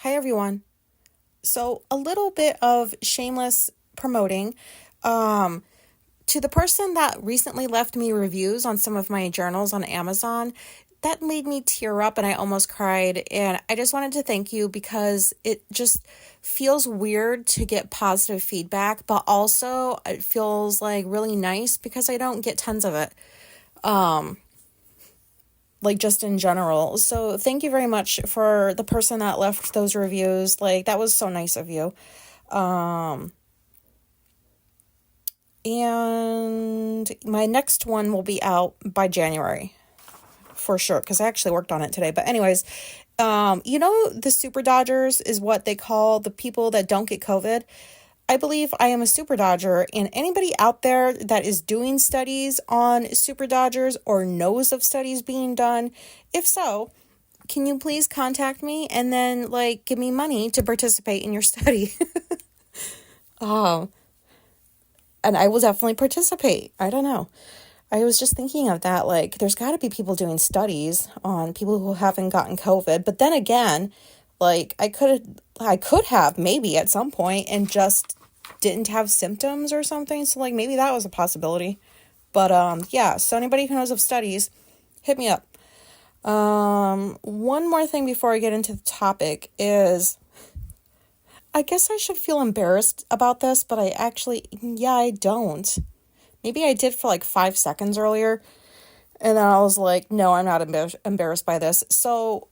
Hi, everyone. So, a little bit of shameless promoting. Um, to the person that recently left me reviews on some of my journals on Amazon, that made me tear up and I almost cried. And I just wanted to thank you because it just feels weird to get positive feedback, but also it feels like really nice because I don't get tons of it. Like just in general. So thank you very much for the person that left those reviews. Like that was so nice of you. And my next one will be out by January for sure because I actually worked on it today. But anyways, the super dodgers is what they call the people that don't get COVID. I believe I am a super dodger, and anybody out there that is doing studies on super dodgers or knows of studies being done, if so, can you please contact me and then give me money to participate in your study? And I will definitely participate. I don't know. I was just thinking of that, there's got to be people doing studies on people who haven't gotten COVID. But then again, I could have maybe at some point and just didn't have symptoms or something. So maybe that was a possibility. But yeah, so anybody who knows of studies, hit me up. One more thing before I get into the topic is I guess I should feel embarrassed about this, but I don't. Maybe I did for 5 seconds earlier, and then I was like, no, I'm not embarrassed by this. So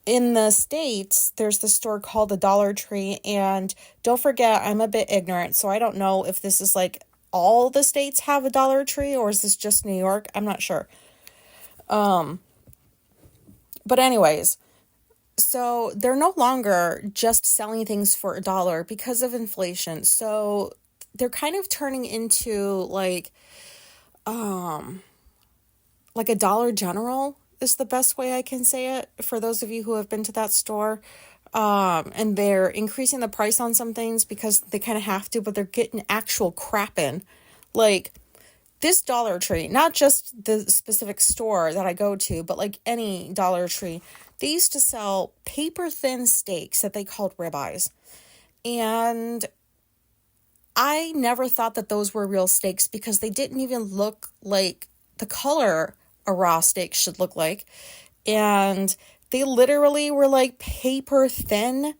in the States, there's this store called the Dollar Tree, and don't forget, I'm a bit ignorant, so I don't know if this is all the states have a Dollar Tree, or is this just New York? I'm not sure. But anyways, so they're no longer just selling things for $1 because of inflation. So they're kind of turning into a Dollar General is the best way I can say it for those of you who have been to that store. And they're increasing the price on some things because they kind of have to, but they're getting actual crap in. This Dollar Tree, not just the specific store that I go to, but any Dollar Tree, they used to sell paper thin steaks that they called ribeyes. And I never thought that those were real steaks because they didn't even look like the color a raw steak should look like. And they literally were paper thin.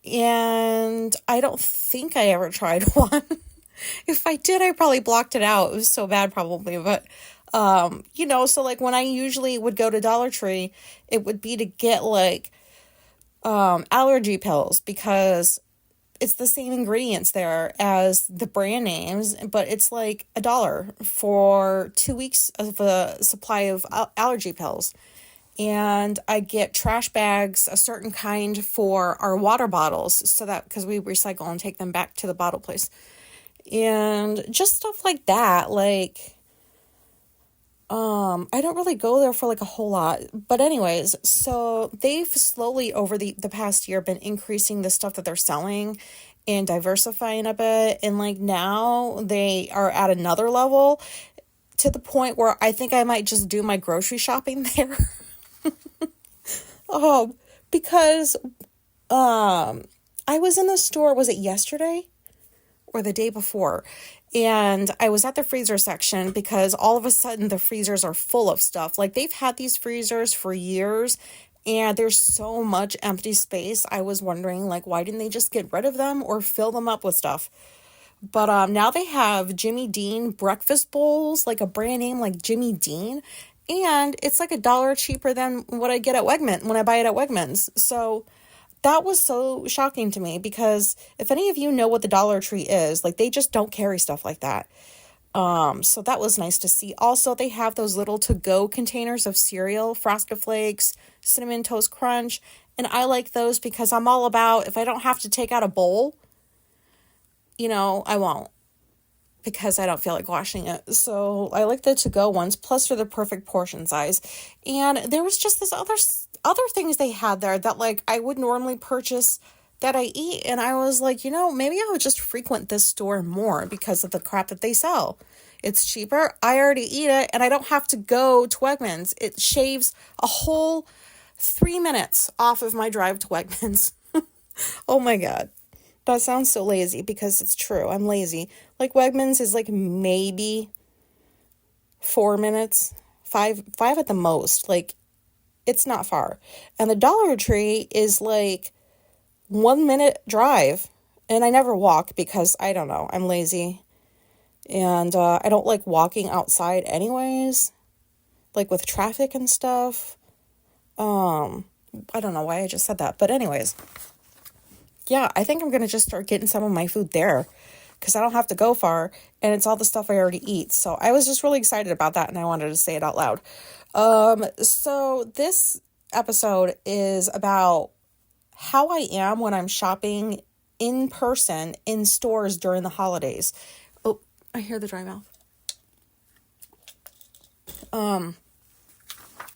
And I don't think I ever tried one. If I did, I probably blocked it out. It was so bad probably. But, so when I usually would go to Dollar Tree, it would be to get allergy pills because it's the same ingredients there as the brand names, but it's $1 for 2 weeks of a supply of allergy pills. And I get trash bags, a certain kind for our water bottles, so that because we recycle and take them back to the bottle place. And just stuff like that, I don't really go there for a whole lot. But anyways, so they've slowly over the past year been increasing the stuff that they're selling and diversifying a bit. And now they are at another level to the point where I think I might just do my grocery shopping there. Because I was in the store, was it yesterday or the day before? And I was at the freezer section because all of a sudden the freezers are full of stuff. They've had these freezers for years and there's so much empty space. I was wondering why didn't they just get rid of them or fill them up with stuff? But now they have Jimmy Dean breakfast bowls, a brand name like Jimmy Dean. And it's $1 cheaper than what I get at Wegmans when I buy it at Wegmans. So that was so shocking to me because if any of you know what the Dollar Tree is, they just don't carry stuff like that. So that was nice to see. Also, they have those little to-go containers of cereal, Frosted Flakes, Cinnamon Toast Crunch, and I like those because I'm all about if I don't have to take out a bowl, I won't because I don't feel like washing it. So I like the to-go ones, plus they're the perfect portion size. And there was just this other things they had there that I would normally purchase that I eat. And I was maybe I would just frequent this store more because of the crap that they sell. It's cheaper. I already eat it and I don't have to go to Wegmans. It shaves a whole 3 minutes off of my drive to Wegmans. Oh my God. That sounds so lazy because it's true. I'm lazy. Like Wegmans is like maybe 4 minutes, five at the most. Like it's not far. And the Dollar Tree is like 1 minute drive. And I never walk because I don't know. I'm lazy. And I don't like walking outside anyways. Like with traffic and stuff. I don't know why I just said that. But anyways. Yeah, I think I'm going to just start getting some of my food there because I don't have to go far and it's all the stuff I already eat. So I was just really excited about that and I wanted to say it out loud. So this episode is about how I am when I'm shopping in person in stores during the holidays. Oh, I hear the dry mouth. I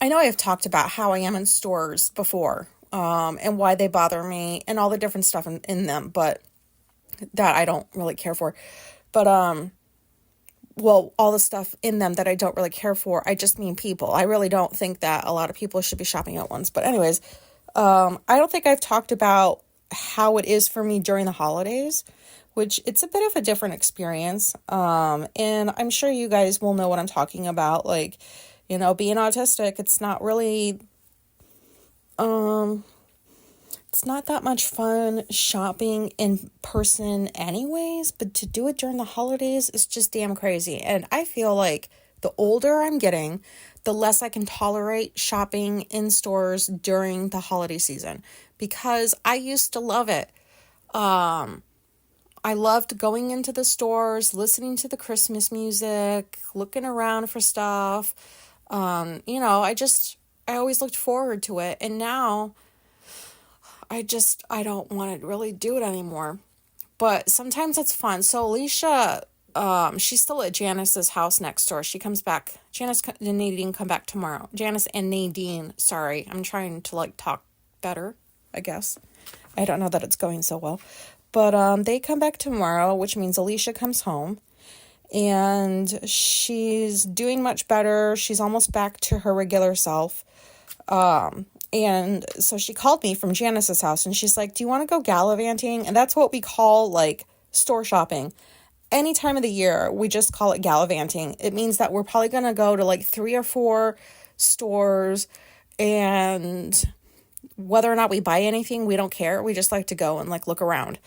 know I've talked about how I am in stores before. And why they bother me and all the different stuff in them, but that I don't really care for. But, well, all the stuff in them that I don't really care for, I just mean people. I really don't think that a lot of people should be shopping at once. But anyways, I don't think I've talked about how it is for me during the holidays, which it's a bit of a different experience. And I'm sure you guys will know what I'm talking about. Like, you know, being autistic, it's not really... it's not that much fun shopping in person anyways, but to do it during the holidays is just damn crazy. And I feel like the older I'm getting, the less I can tolerate shopping in stores during the holiday season because I used to love it. I loved going into the stores, listening to the Christmas music, looking around for stuff. You know, I always looked forward to it. And now I don't want to really do it anymore. But sometimes it's fun. So Alicia, she's still at Janice's house next door. She comes back. Janice and Nadine come back tomorrow. Janice and Nadine, sorry. I'm trying to like talk better, I guess. I don't know that it's going so well. But they come back tomorrow, which means Alicia comes home. And she's doing much better. She's almost back to her regular self. And so she called me from Janice's house and she's like, do you want to go gallivanting? And that's what we call like store shopping. Any time of the year, we just call it gallivanting. It means that we're probably going to go to like 3 or 4 stores and whether or not we buy anything, we don't care. We just like to go and like look around.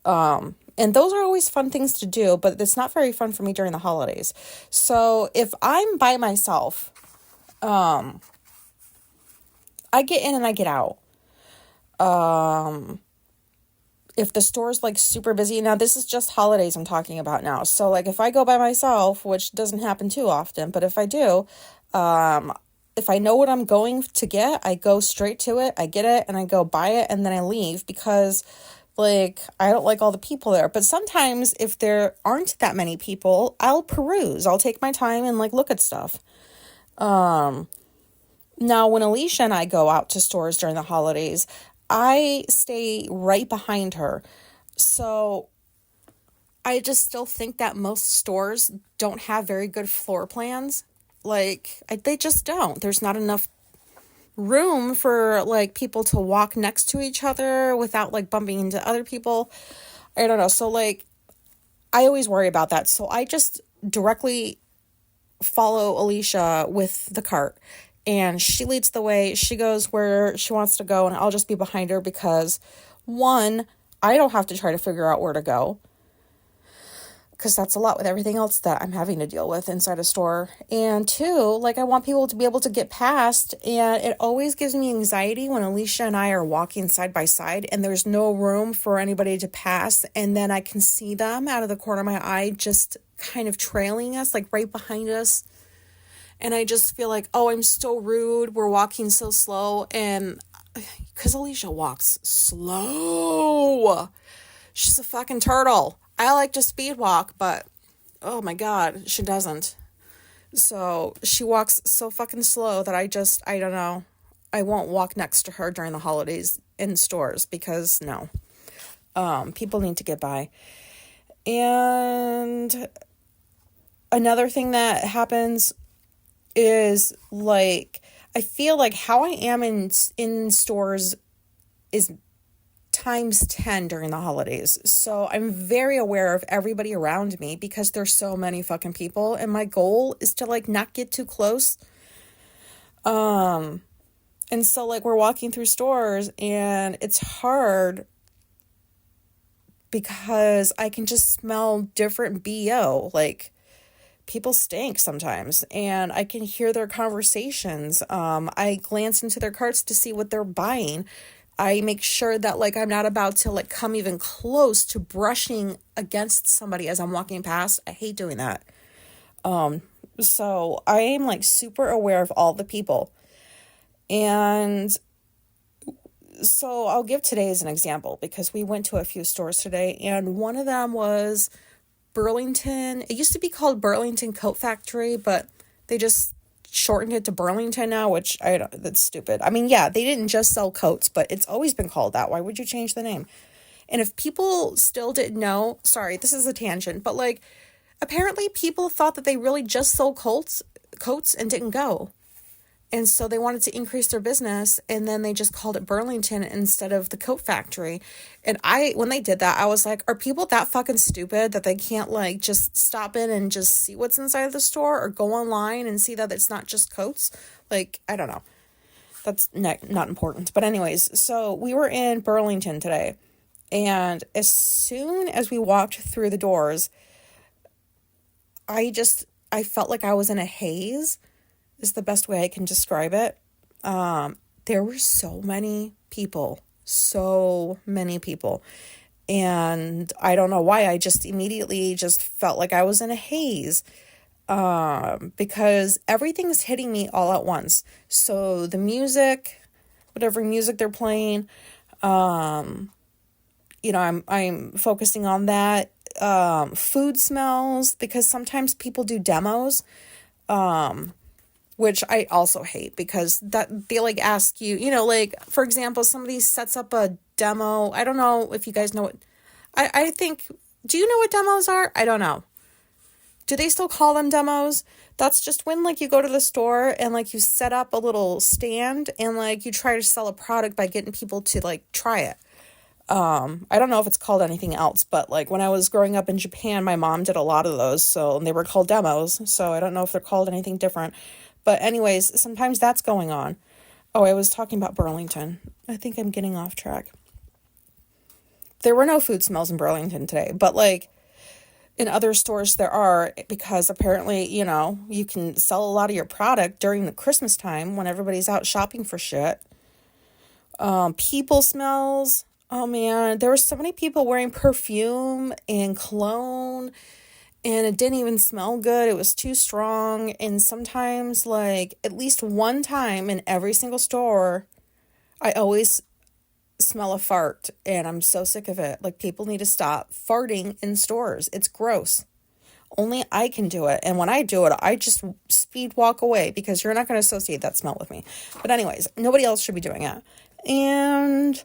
And those are always fun things to do, but it's not very fun for me during the holidays. So if I'm by myself, I get in and I get out. If the store's like super busy, now this is just holidays I'm talking about now. So like if I go by myself, which doesn't happen too often, but if I do, if I know what I'm going to get, I go straight to it, I get it and I go buy it and then I leave because like I don't like all the people there. But sometimes if there aren't that many people, I'll peruse. I'll take my time and like look at stuff. Now when Alicia and I go out to stores during the holidays, I stay right behind her. So I just still think that most stores don't have very good floor plans. Like they just don't. There's not enough room for like people to walk next to each other without like bumping into other people. I don't know. So like I always worry about that. So I just directly follow Alicia with the cart and she leads the way. She goes where she wants to go and I'll just be behind her because one, I don't have to try to figure out where to go. Because that's a lot with everything else that I'm having to deal with inside a store. And two, like I want people to be able to get past. And it always gives me anxiety when Alicia and I are walking side by side and there's no room for anybody to pass. And then I can see them out of the corner of my eye just kind of trailing us, like right behind us. And I just feel like, oh, I'm so rude. We're walking so slow. And because Alicia walks slow. She's a fucking turtle. I like to speed walk, but oh my God, she doesn't. So she walks so fucking slow that I don't know. I won't walk next to her during the holidays in stores because no. People need to get by. And another thing that happens is like I feel like how I am in stores is times 10 during the holidays. So I'm very aware of everybody around me because there's so many fucking people, and my goal is to like not get too close. And so like we're walking through stores and it's hard because I can just smell different BO. Like people stink sometimes and I can hear their conversations. I glance into their carts to see what they're buying. I make sure that like I'm not about to like come even close to brushing against somebody as I'm walking past. I hate doing that. So I am like super aware of all the people. And so I'll give today as an example because we went to a few stores today and one of them was Burlington. It used to be called Burlington Coat Factory, but they just shortened it to Burlington now, which that's stupid. I mean, yeah, they didn't just sell coats, but it's always been called that. Why would you change the name? And if people still didn't know, sorry, this is a tangent, but like apparently people thought that they really just sold coats and didn't go. And so they wanted to increase their business, and then they just called it Burlington instead of the coat factory. And when they did that, I was like, are people that fucking stupid that they can't like just stop in and just see what's inside of the store or go online and see that it's not just coats? Like, I don't know. That's not important. But anyways, so we were in Burlington today, and as soon as we walked through the doors, I felt like I was in a haze. Is the best way I can describe it. There were so many people. And I don't know why, I just immediately just felt like I was in a haze. Because everything's hitting me all at once. So the music, whatever music they're playing, I'm focusing on that. Food smells, because sometimes people do demos. Which I also hate because that they like ask you, like, for example, somebody sets up a demo. I don't know if you guys know what, I think, do you know what demos are? I don't know. Do they still call them demos? That's just when like you go to the store and like you set up a little stand and like you try to sell a product by getting people to like try it. I don't know if it's called anything else, but like when I was growing up in Japan, my mom did a lot of those. So they were called demos. So I don't know if they're called anything different. But anyways, sometimes that's going on. Oh, I was talking about Burlington. I think I'm getting off track. There were no food smells in Burlington today, but like in other stores there are, because apparently, you can sell a lot of your product during the Christmas time when everybody's out shopping for shit. People smells. Oh man, there were so many people wearing perfume and cologne. And it didn't even smell good. It was too strong. And sometimes, like, at least one time in every single store, I always smell a fart. And I'm so sick of it. Like, people need to stop farting in stores. It's gross. Only I can do it. And when I do it, I just speed walk away because you're not going to associate that smell with me. But anyways, nobody else should be doing it. And,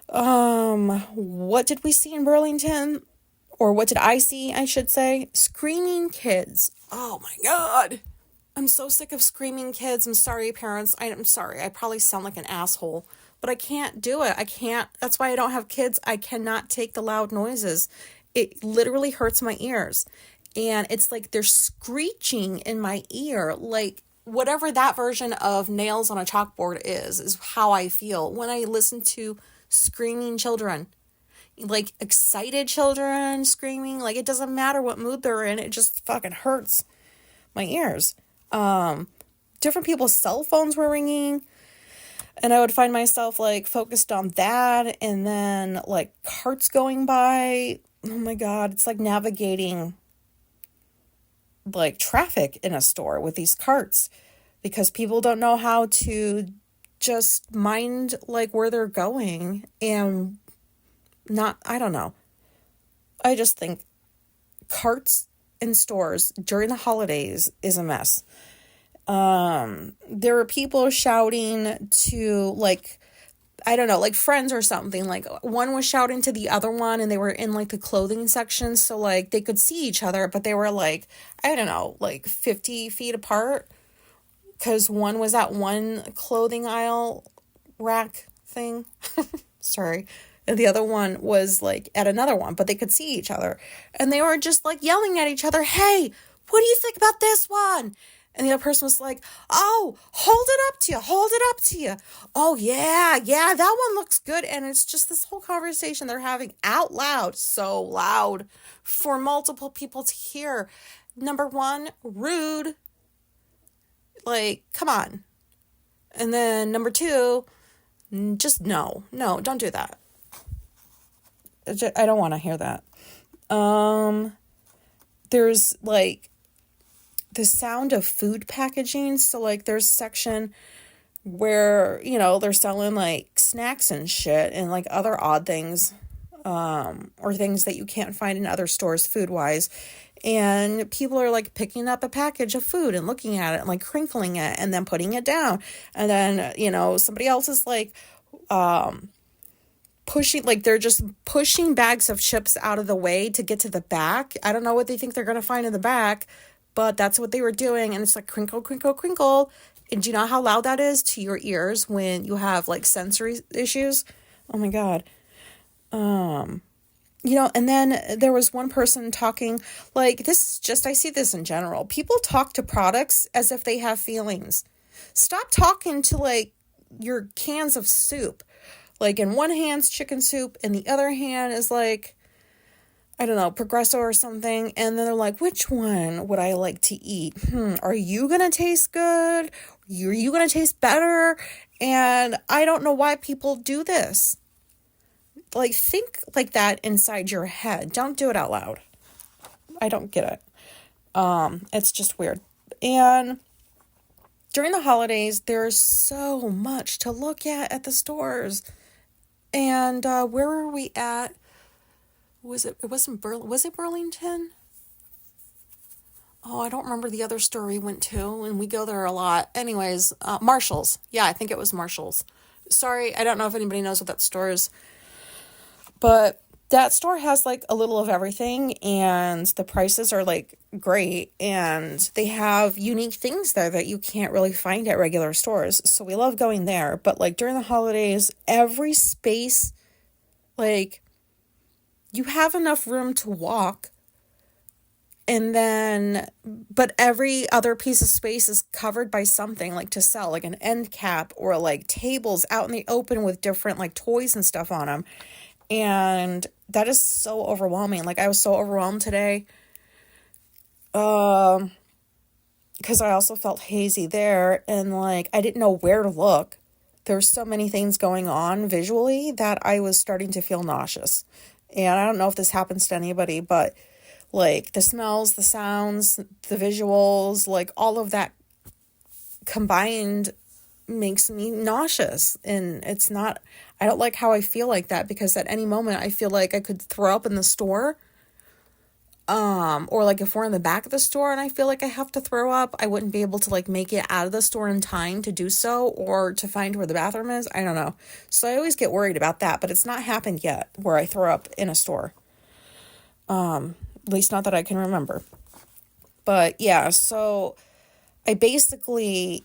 what did we see in Burlington? Or what did I see, I should say? Screaming kids. Oh my God. I'm so sick of screaming kids. I'm sorry, parents. I'm sorry. I probably sound like an asshole. But I can't do it. I can't. That's why I don't have kids. I cannot take the loud noises. It literally hurts my ears. And it's like they're screeching in my ear. Like whatever that version of nails on a chalkboard is how I feel when I listen to screaming children. Like excited children screaming, like it doesn't matter what mood they're in, it just fucking hurts my ears. Different people's cell phones were ringing, and I would find myself like focused on that, and then like carts going by. Oh my God, it's like navigating like traffic in a store with these carts because people don't know how to just mind like where they're going and I don't know. I just think carts in stores during the holidays is a mess. There were people shouting to like, I don't know, like friends or something. Like one was shouting to the other one and they were in like the clothing section. So like they could see each other, but they were like, I don't know, like 50 feet apart. because one was at one clothing aisle rack thing. Sorry. And the other one was like at another one, but they could see each other. And they were just like yelling at each other, hey, what do you think about this one? And the other person was like, oh, hold it up to you. Hold it up to you. Oh, yeah, that one looks good. And it's just this whole conversation they're having out loud, so loud for multiple people to hear. Number one, rude. Like, come on. And then number two, just no, don't do that. I don't want to hear that. There's like the sound of food packaging. So like there's a section where, they're selling like snacks and shit and like other odd things, or things that you can't find in other stores food wise. And people are like picking up a package of food and looking at it and like crinkling it and then putting it down. And then, somebody else is like, pushing, like they're just pushing bags of chips out of the way to get to the back. I don't know what they think they're going to find in the back, but that's what they were doing. And it's like crinkle, crinkle, crinkle. And do you know how loud that is to your ears when you have like sensory issues? Oh my God. And then there was one person talking like I see this in general. People talk to products as if they have feelings. Stop talking to like your cans of soup. Like in one hand's chicken soup and the other hand is like, I don't know, Progresso or something. And then they're like, which one would I like to eat? Are you going to taste good? Are you going to taste better? And I don't know why people do this. Like, think like that inside your head. Don't do it out loud. I don't get it. It's just weird. And during the holidays, there's so much to look at the stores. And where were we at? Was it Burlington? Oh, I don't remember the other store we went to, and we go there a lot. Anyways, Marshall's. Yeah, I think it was Marshall's. Sorry, I don't know if anybody knows what that store is. But that store has like a little of everything, and the prices are like great, and they have unique things there that you can't really find at regular stores. So we love going there. But like during the holidays, every space, like you have enough room to walk, but every other piece of space is covered by something like to sell, like an end cap or like tables out in the open with different like toys and stuff on them. And that is so overwhelming. Like I was so overwhelmed today. Because I also felt hazy there and like I didn't know where to look. There's so many things going on visually that I was starting to feel nauseous. And I don't know if this happens to anybody, but like the smells, the sounds, the visuals, like all of that combined makes me nauseous. And I don't like how I feel like that, because at any moment I feel like I could throw up in the store. Or like if we're in the back of the store and I feel like I have to throw up, I wouldn't be able to like make it out of the store in time to do so, or to find where the bathroom is. I don't know. So I always get worried about that, but it's not happened yet where I throw up in a store. At least not that I can remember. But yeah, so I basically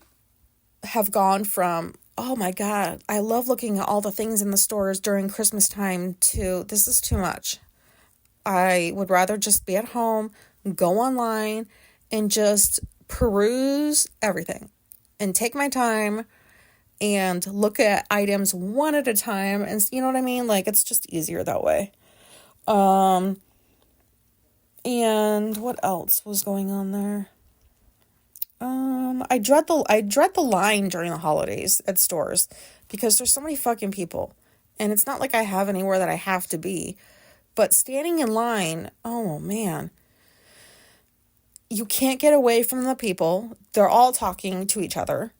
have gone from, oh my God, I love looking at all the things in the stores during Christmas time, to this is too much. I would rather just be at home, go online, and just peruse everything and take my time and look at items one at a time. And you know what I mean? Like, it's just easier that way. And what else was going on there? I dread the line during the holidays at stores, because there's so many fucking people, and it's not like I have anywhere that I have to be. But standing in line, oh man, you can't get away from the people. They're all talking to each other.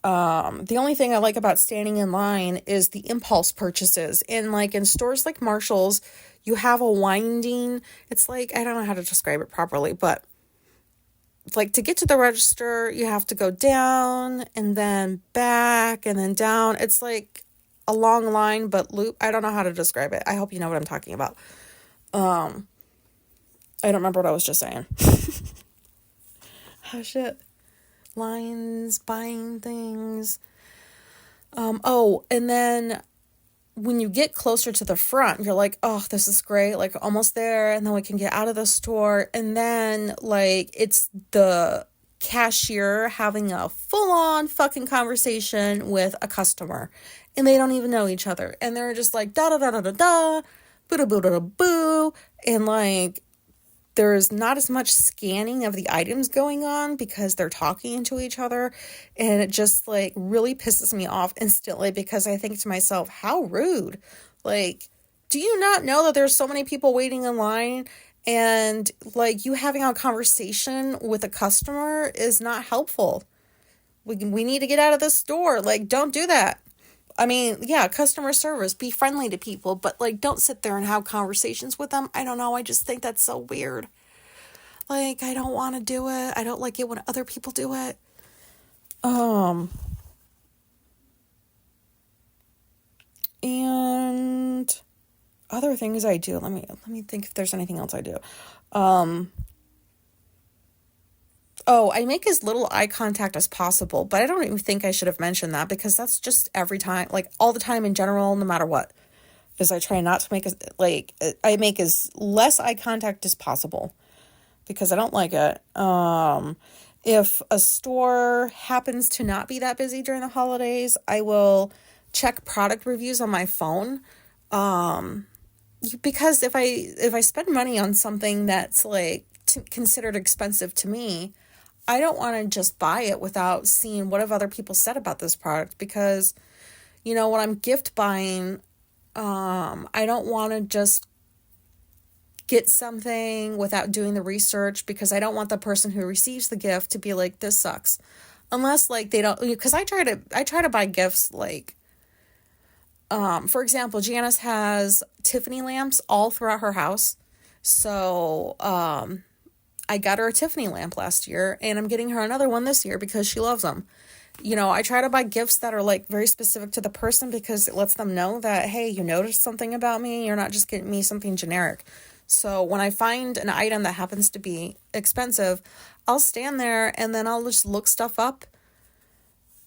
The only thing I like about standing in line is the impulse purchases. And like in stores like Marshall's, you have a winding, it's like, I don't know how to describe it properly, but like to get to the register, you have to go down and then back and then down. It's like a long line, but loop. I don't know how to describe it. I hope you know what I'm talking about. I don't remember what I was just saying. Oh shit. lines, buying things. Oh, and then when you get closer to the front, you're like, oh, this is great, like almost there, and then we can get out of the store. And then like it's the cashier having a full-on fucking conversation with a customer, and they don't even know each other, and they're just like da da da da da da, boo da boo da da boo, and like there's not as much scanning of the items going on because they're talking to each other, and it just like really pisses me off instantly because I think to myself, how rude. Like, do you not know that there's so many people waiting in line, and like you having a conversation with a customer is not helpful? We need to get out of this store. Like, don't do that. I mean, yeah, customer service, be friendly to people, but like don't sit there and have conversations with them. I don't know, I just think that's so weird. Like, I don't want to do it. I don't like it when other people do it. And other things I do. Let me think if there's anything else I do. Oh, I make as little eye contact as possible, but I don't even think I should have mentioned that because that's just every time, like all the time in general, no matter what, is I try not to make I make as less eye contact as possible because I don't like it. If a store happens to not be that busy during the holidays, I will check product reviews on my phone. Because if I spend money on something that's like considered expensive to me, I don't want to just buy it without seeing what have other people said about this product because, you know, when I'm gift buying, I don't want to just get something without doing the research because I don't want the person who receives the gift to be like, this sucks. Unless like they don't, because I try to buy gifts like, for example, Janice has Tiffany lamps all throughout her house. So, I got her a Tiffany lamp last year and I'm getting her another one this year because she loves them. You know, I try to buy gifts that are like very specific to the person because it lets them know that, hey, you noticed something about me. You're not just getting me something generic. So when I find an item that happens to be expensive, I'll stand there and then I'll just look stuff up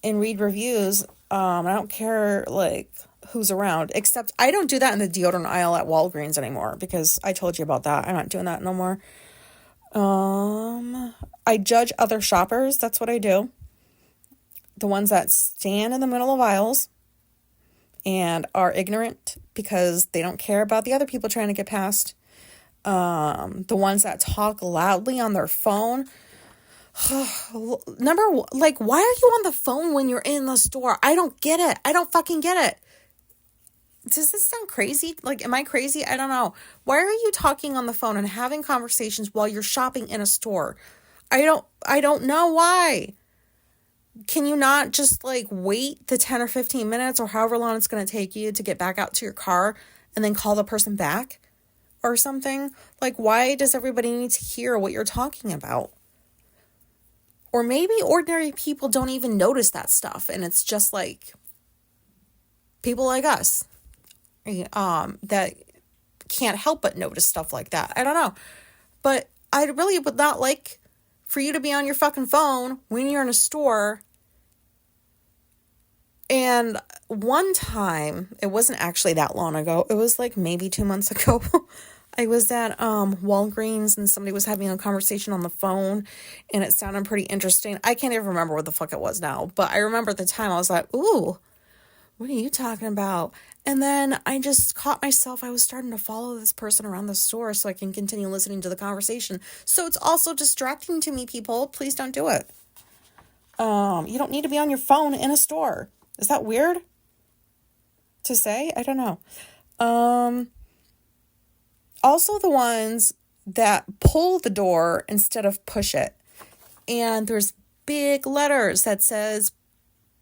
and read reviews. I don't care like who's around, except I don't do that in the deodorant aisle at Walgreens anymore because I told you about that. I'm not doing that no more. I judge other shoppers. That's what I do. The ones that stand in the middle of aisles and are ignorant because they don't care about the other people trying to get past. The ones that talk loudly on their phone. Like, why are you on the phone when you're in the store? I don't get it. I don't fucking get it. Does this sound crazy? Like, am I crazy? I don't know. Why are you talking on the phone and having conversations while you're shopping in a store? I don't know why. Can you not just like wait the 10 or 15 minutes or however long it's going to take you to get back out to your car and then call the person back or something? Like, why does everybody need to hear what you're talking about? Or maybe ordinary people don't even notice that stuff and it's just like people like us that can't help but notice stuff like that. I don't know. But I really would not like for you to be on your fucking phone when you're in a store. And one time, it wasn't actually that long ago. It was like maybe 2 months ago. I was at Walgreens and somebody was having a conversation on the phone and it sounded pretty interesting. I can't even remember what the fuck it was now. But I remember at the time I was like, ooh, what are you talking about? And then I just caught myself. I was starting to follow this person around the store so I can continue listening to the conversation. So it's also distracting to me, people. Please don't do it. You don't need to be on your phone in a store. Is that weird to say? I don't know. Also the ones that pull the door instead of push it. And there's big letters that says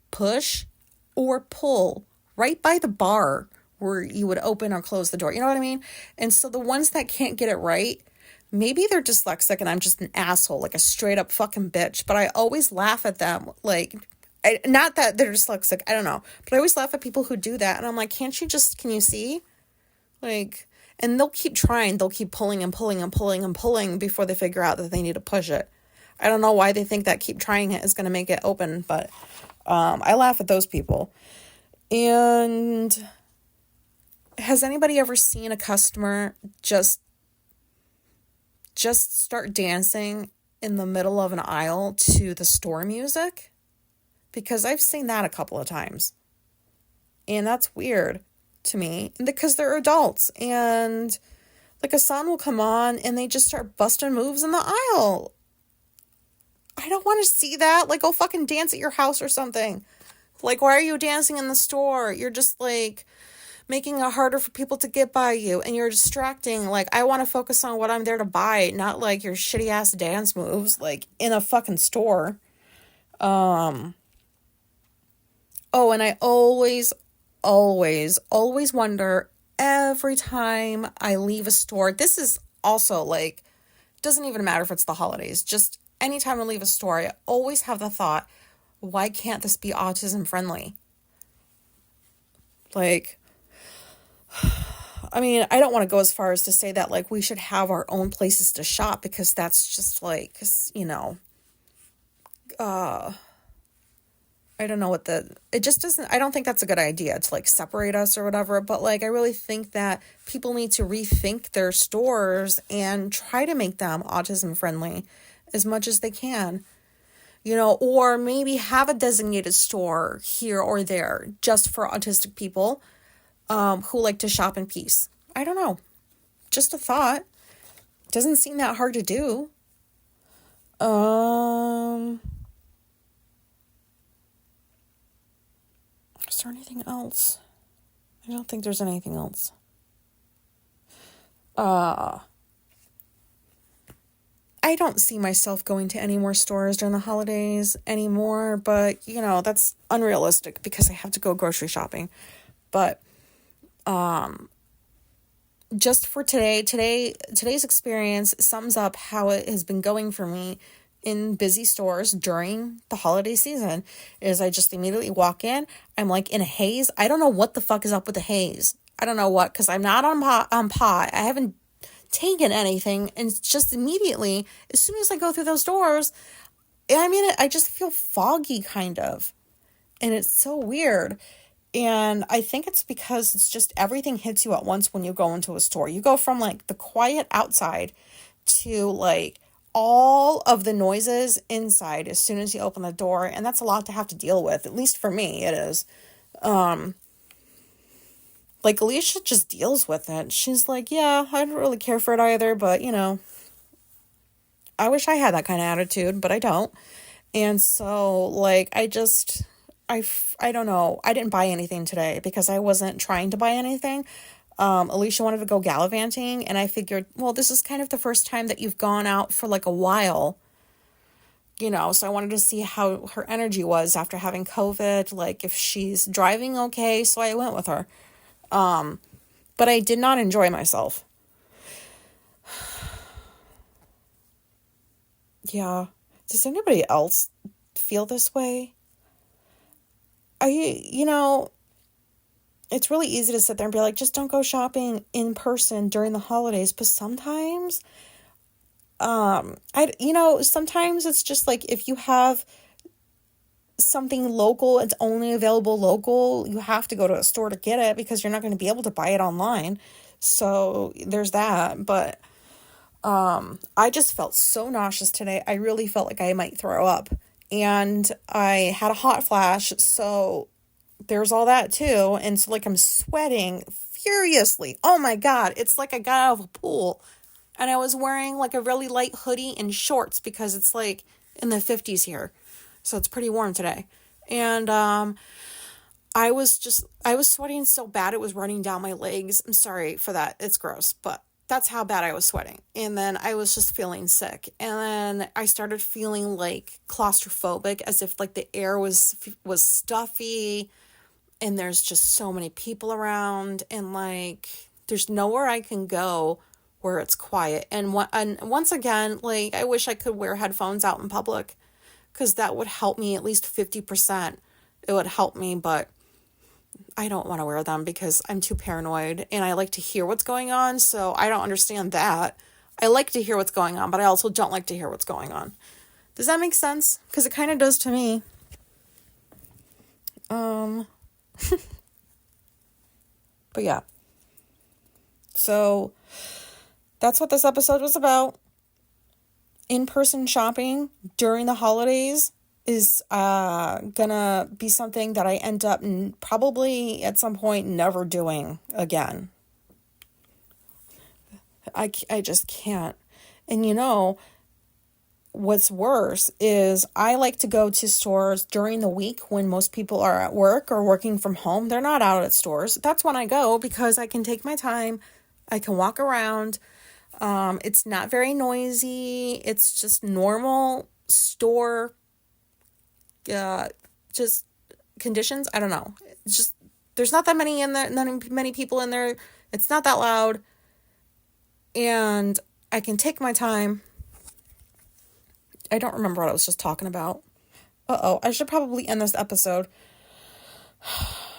push or pull right by the bar where you would open or close the door. You know what I mean? And so the ones that can't get it right, maybe they're dyslexic and I'm just an asshole, like a straight up fucking bitch. But I always laugh at them. Like, not that they're dyslexic. I don't know. But I always laugh at people who do that. And I'm like, can you see? Like, and they'll keep trying. They'll keep pulling and pulling and pulling and pulling before they figure out that they need to push it. I don't know why they think that keep trying it is going to make it open, but I laugh at those people. And has anybody ever seen a customer just start dancing in the middle of an aisle to the store music? Because I've seen that a couple of times. And that's weird to me because they're adults, and like a song will come on and they just start busting moves in the aisle. I don't want to see that. Like, go fucking dance at your house or something. Like, why are you dancing in the store? You're just like making it harder for people to get by you, and you're distracting. Like, I want to focus on what I'm there to buy, not like your shitty ass dance moves like in a fucking store. Oh, and I always wonder every time I leave a store. This is also like, doesn't even matter if it's the holidays, just anytime I leave a store, I always have the thought, why can't this be autism friendly? Like, I mean, I don't want to go as far as to say that like we should have our own places to shop, because that's just like, you know, I don't know what it just doesn't, I don't think that's a good idea to like separate us or whatever, but like I really think that people need to rethink their stores and try to make them autism friendly as much as they can, you know, or maybe have a designated store here or there just for autistic people who like to shop in peace. I don't know. Just a thought. Doesn't seem that hard to do. Is there anything else? I don't think there's anything else. I don't see myself going to any more stores during the holidays anymore, but, you know, that's unrealistic because I have to go grocery shopping. But just for today's experience sums up how it has been going for me in busy stores during the holiday season. Is I just immediately walk in, I'm like in a haze. I don't know what the fuck is up with the haze. I don't know what, because I'm not on pot. I haven't taken anything, and it's just immediately, as soon as I go through those doors, I mean, I just feel foggy kind of, and it's so weird. And I think it's because it's just everything hits you at once when you go into a store. You go from like the quiet outside to like all of the noises inside as soon as you open the door. And that's a lot to have to deal with. At least for me, it is. Like Alicia just deals with it. She's like, yeah, I don't really care for it either. But, you know, I wish I had that kind of attitude, but I don't. And so like, I don't know. I didn't buy anything today because I wasn't trying to buy anything. Alicia wanted to go gallivanting, and I figured, well, this is kind of the first time that you've gone out for like a while, you know, so I wanted to see how her energy was after having COVID, like if she's driving okay, so I went with her. But I did not enjoy myself. Yeah. Does anybody else feel this way? You know, it's really easy to sit there and be like, just don't go shopping in person during the holidays. But sometimes, sometimes it's just like, if you have something local, it's only available local, you have to go to a store to get it because you're not going to be able to buy it online. So there's that. But, I just felt so nauseous today. I really felt like I might throw up. And I had a hot flash, so there's all that too. And so like I'm sweating furiously. Oh my God, it's like I got out of a pool. And I was wearing like a really light hoodie and shorts because it's like in the 50s here. So it's pretty warm today. And I was sweating so bad it was running down my legs. I'm sorry for that. It's gross, but that's how bad I was sweating. And then I was just feeling sick. And then I started feeling like claustrophobic, as if like the air was stuffy and there's just so many people around, and like there's nowhere I can go where it's quiet. And once again, like I wish I could wear headphones out in public, because that would help me at least 50%. It would help me, but I don't want to wear them because I'm too paranoid and I like to hear what's going on. So I don't understand that. I like to hear what's going on, but I also don't like to hear what's going on. Does that make sense? Because it kind of does to me. But yeah. So that's what this episode was about. In-person shopping during the holidays is gonna be something that I end up probably at some point never doing again. I just can't. And what's worse is I like to go to stores during the week when most people are at work or working from home. They're not out at stores. That's when I go because I can take my time. I can walk around. It's not very noisy. It's just normal store, just conditions. I don't know. It's just, there's not that many in there, not many people in there. It's not that loud. And I can take my time. I don't remember what I was just talking about. I should probably end this episode.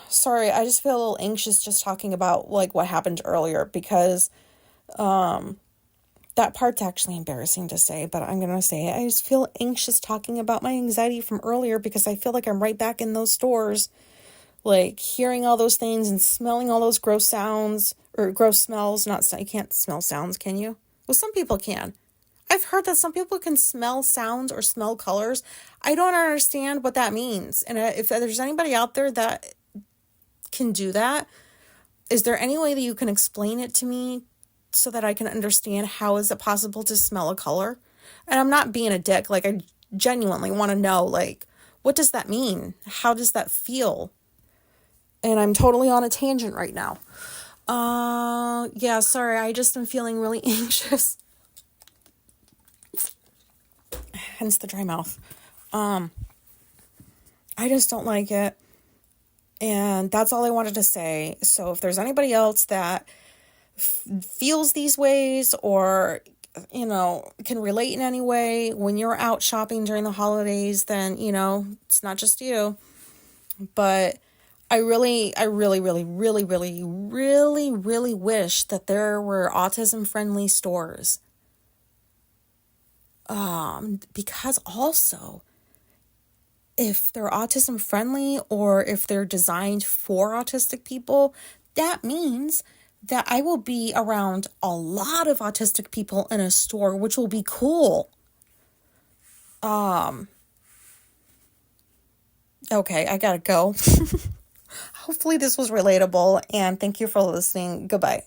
Sorry, I just feel a little anxious just talking about like what happened earlier because that part's actually embarrassing to say, but I'm going to say it. I just feel anxious talking about my anxiety from earlier because I feel like I'm right back in those stores, like hearing all those things and smelling all those gross sounds or gross smells. You can't smell sounds, can you? Well, some people can. I've heard that some people can smell sounds or smell colors. I don't understand what that means. And if there's anybody out there that can do that, is there any way that you can explain it to me so that I can understand how is it possible to smell a color? And I'm not being a dick. Like, I genuinely want to know, like, what does that mean? How does that feel? And I'm totally on a tangent right now. Yeah, sorry. I just am feeling really anxious. Hence the dry mouth. I just don't like it. And that's all I wanted to say. So if there's anybody else that feels these ways or, can relate in any way when you're out shopping during the holidays, then, it's not just you. But I really, really, really, really, really, really, really wish that there were autism-friendly stores. Because also, if they're autism friendly or if they're designed for autistic people, that means that I will be around a lot of autistic people in a store, which will be cool. Okay, I gotta go. Hopefully this was relatable, and thank you for listening. Goodbye.